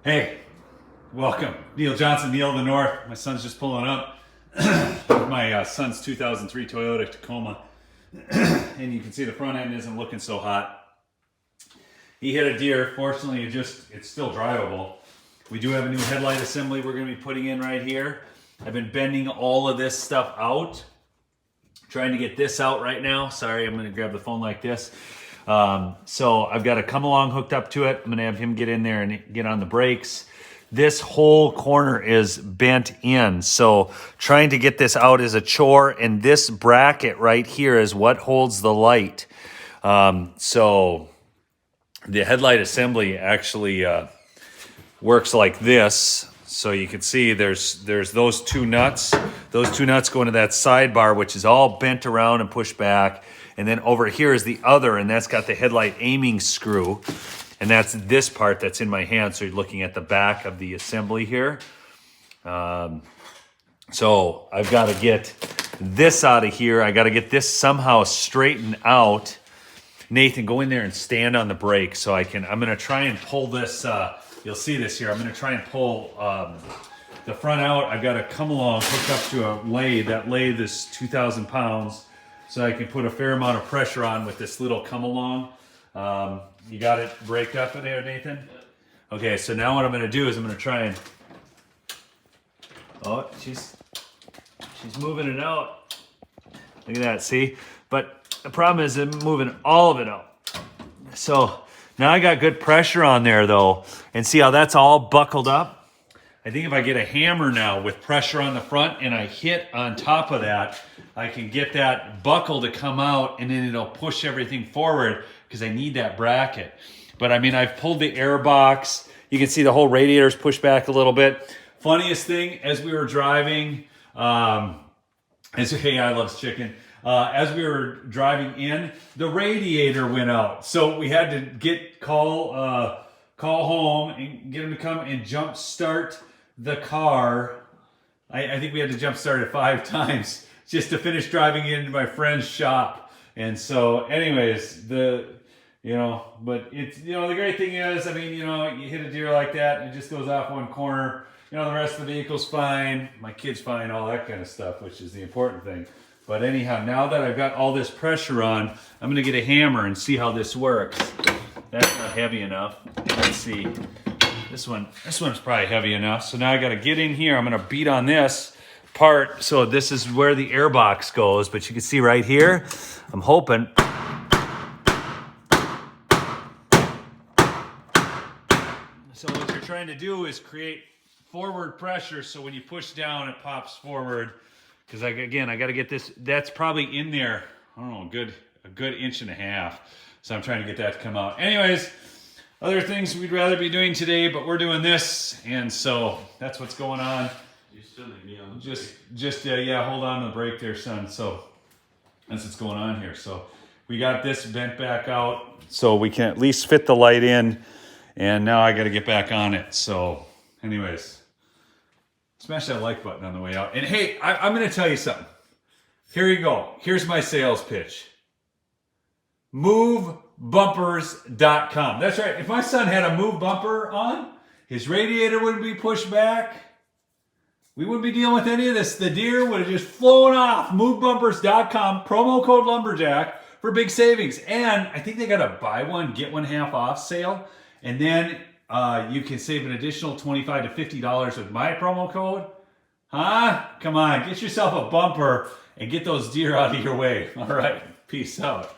Hey, welcome. Neil Johnson, Neil of the North. My son's just pulling up. My son's 2003 Toyota Tacoma. And you can see the front end isn't looking so hot. He hit a deer. Fortunately, it's still drivable. We do have a new headlight assembly we're going to be putting in right here. I've been bending all of this stuff out. Trying to get this out right now. Sorry, I'm going to grab the phone like this. So I've got a come along hooked up to it. I'm going to have him get in there and get on the brakes. This whole corner is bent in. So trying to get this out is a chore. And this bracket right here is what holds the light. So the headlight assembly actually works like this. So you can see there's those two nuts. Those two nuts go into that sidebar, which is all bent around and pushed back. And then over here is the other, and that's got the headlight aiming screw. And that's this part that's in my hand. So you're looking at the back of the assembly here. So I've got to get this out of here. I got to get this somehow straightened out. Nathan, go in there and stand on the brake so I'm going to try and pull this. You'll see this here. I'm going to try and pull the front out. I've got to come along, hooked up to a lathe. That lathe is 2,000 pounds. So I can put a fair amount of pressure on with this little come along. You got it braked up in there, Nathan? Okay, so now what I'm going to do is I'm going to try and... Oh, she's moving it out. Look at that, see? But the problem is I'm moving all of it out. So now I got good pressure on there, though. And see how that's all buckled up? I think if I get a hammer now with pressure on the front and I hit on top of that, I can get that buckle to come out and then it'll push everything forward because I need that bracket. But I mean, I've pulled the air box. You can see the whole radiator's pushed back a little bit. Funniest thing, as we were driving, hey, I love chicken. As we were driving in, the radiator went out. So we had to call home and get him to come and jump start the car. I think we had to jump start it 5 times just to finish driving into my friend's shop. And so anyways, but it's, the great thing is, I mean, you hit a deer like that and it just goes off one corner. The rest of the vehicle's fine. My kid's fine, all that kind of stuff, which is the important thing. But anyhow, now that I've got all this pressure on, I'm gonna get a hammer and see how this works. That's not heavy enough. Let's see. This one's probably heavy enough. So now I gotta get in here. I'm gonna beat on this part. So this is where the air box goes, but you can see right here, I'm hoping. So what you're trying to do is create forward pressure. So when you push down, it pops forward. Because I got to get this, that's probably in there, I don't know, a good inch and a half. So I'm trying to get that to come out. Anyways, other things we'd rather be doing today, but we're doing this. And so that's what's going on. You still need me on the brake. Hold on to the brake there, son. So that's what's going on here. So we got this bent back out so we can at least fit the light in. And now I got to get back on it. So anyways. Smash that like button on the way out. And hey, I'm going to tell you something. Here you go. Here's my sales pitch. MoveBumpers.com. That's right. If my son had a move bumper on, his radiator wouldn't be pushed back. We wouldn't be dealing with any of this. The deer would have just flown off. MoveBumpers.com. Promo code Lumberjack for big savings. And I think they got a buy one, get one half off sale. And then you can save an additional $25 to $50 with my promo code. Huh? Come on, get yourself a bumper and get those deer out of your way. All right, peace out.